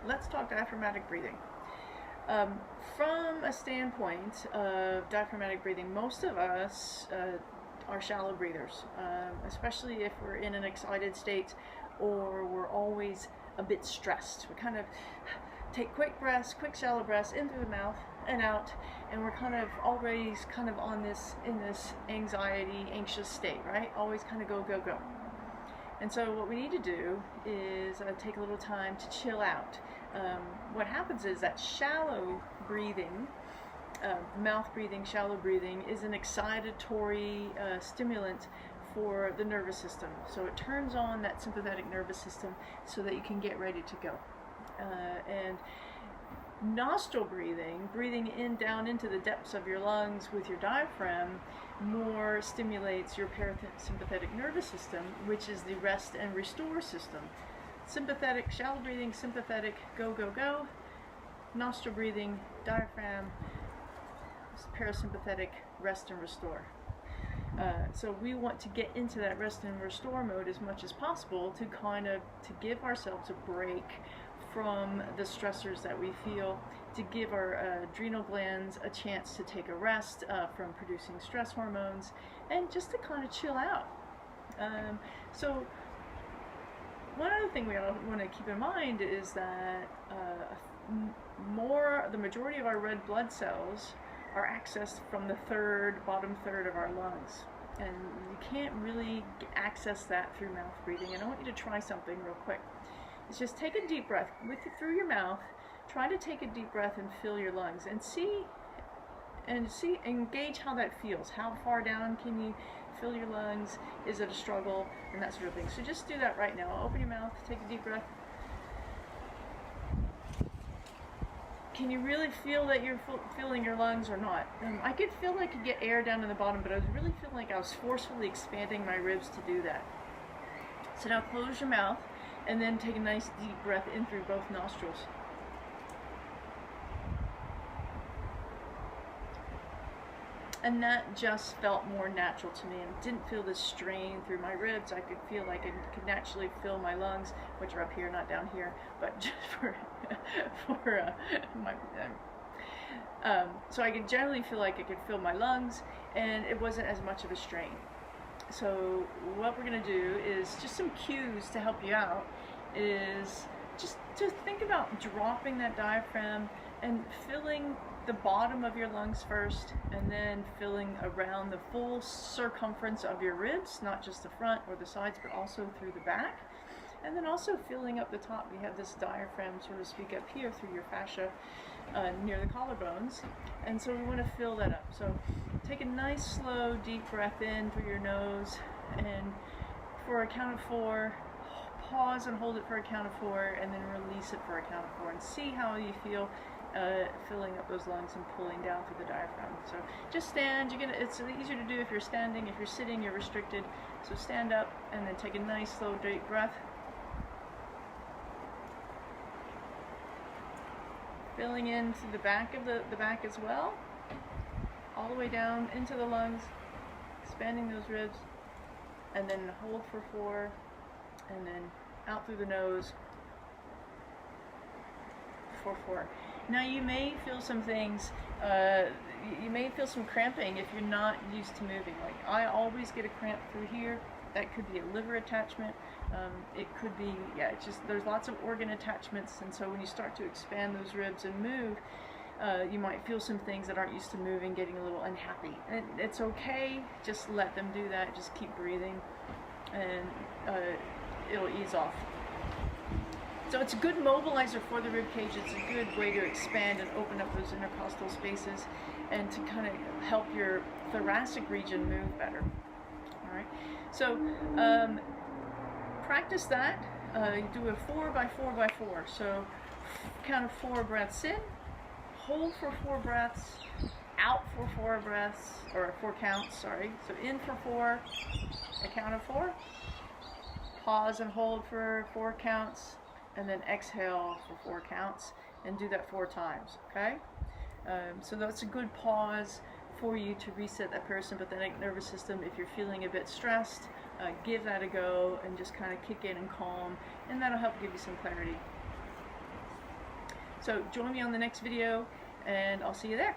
let's talk diaphragmatic breathing. From a standpoint of diaphragmatic breathing, most of us are shallow breathers, especially if we're in an excited state or we're always a bit stressed. We kind of take quick breaths, quick shallow breaths in through the mouth and out, and we're kind of always kind of in this anxious state, right? Always kind of go, go, go. And so what we need to do is take a little time to chill out. What happens is that shallow breathing, mouth breathing, shallow breathing, is an excitatory stimulant for the nervous system. So it turns on that sympathetic nervous system so that you can get ready to go. And nostril breathing, breathing in down into the depths of your lungs with your diaphragm, more stimulates your parasympathetic nervous system, which is the rest and restore system. Sympathetic, shallow breathing, sympathetic, go, go, go. Nostril breathing, diaphragm, parasympathetic, rest and restore. So we want to get into that rest and restore mode as much as possible to give ourselves a break from the stressors that we feel, to give our adrenal glands a chance to take a rest from producing stress hormones, and just to kind of chill out. So one other thing we want to keep in mind is that the majority of our red blood cells are accessed from the bottom third of our lungs. And you can't really access that through mouth breathing. And I want you to try something real quick. It's just take a deep breath through your mouth. Try to take a deep breath and fill your lungs and gauge how that feels. How far down can you fill your lungs? Is it a struggle? And that sort of thing. So just do that right now. Open your mouth, take a deep breath. Can you really feel that you're filling your lungs or not? I could feel like I could get air down in the bottom, but I was really feeling like I was forcefully expanding my ribs to do that. So now close your mouth and then take a nice deep breath in through both nostrils. And that just felt more natural to me and didn't feel this strain through my ribs. I could feel like I could naturally fill my lungs, which are up here, not down here, but just so I could generally feel like I could fill my lungs, and it wasn't as much of a strain. So what we're going to do is just some cues to help you out is just to think about dropping that diaphragm and filling the bottom of your lungs first, and then filling around the full circumference of your ribs, not just the front or the sides, but also through the back. And then also filling up the top. We have this diaphragm, so to speak, up here through your fascia near the collarbones. And so we want to fill that up. So take a nice, slow, deep breath in through your nose. And for a count of 4, pause and hold it for a count of 4, and then release it for a count of 4. And see how you feel filling up those lungs and pulling down through the diaphragm. So just stand. It's easier to do if you're standing. If you're sitting, you're restricted. So stand up and then take a nice, slow, deep breath. Filling in through the back of the back as well, all the way down into the lungs, expanding those ribs, and then hold for 4, and then out through the nose for 4. Now you may feel some things, you may feel some cramping if you're not used to moving. Like I always get a cramp through here. That could be a liver attachment. It could be, it's just there's lots of organ attachments, and so when you start to expand those ribs and move, you might feel some things that aren't used to moving, getting a little unhappy. And it's okay, just let them do that. Just keep breathing, and it'll ease off. So it's a good mobilizer for the rib cage. It's a good way to expand and open up those intercostal spaces, and to kind of help your thoracic region move better. All right. So practice that. You do a 4 by 4 by 4. So count of 4 breaths in, hold for 4 breaths, out for 4 breaths, or 4 counts, sorry. So in for 4, a count of 4, pause and hold for 4 counts, and then exhale for 4 counts, and do that 4 times, okay? So that's a good pause for you to reset that parasympathetic nervous system. If you're feeling a bit stressed, give that a go and just kind of kick in and calm, and that'll help give you some clarity. So join me on the next video, and I'll see you there.